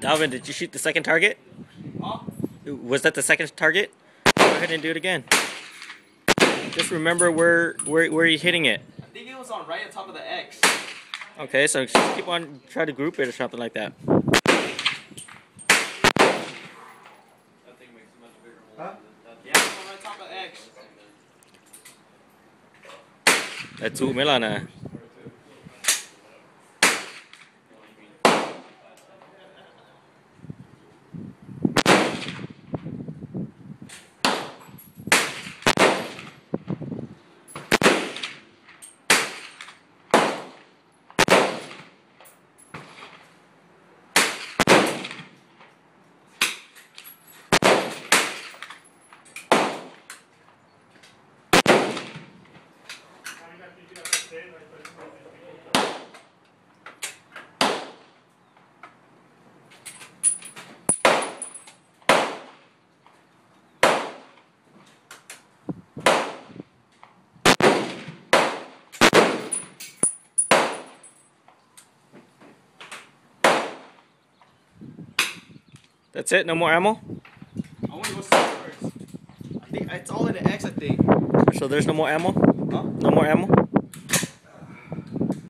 Alvin, did you shoot the second target? Huh? Was that the second target? Go ahead and do it again. Just remember where you're hitting it. I think it was on right on top of the X. Okay, so just keep on, try to group it or something like that. Huh? Yeah, it's on right top of X. That's umela na. That's it? No more ammo? I want to go see first. I think it's all in the X, I think. So there's no more ammo? Huh? No more ammo?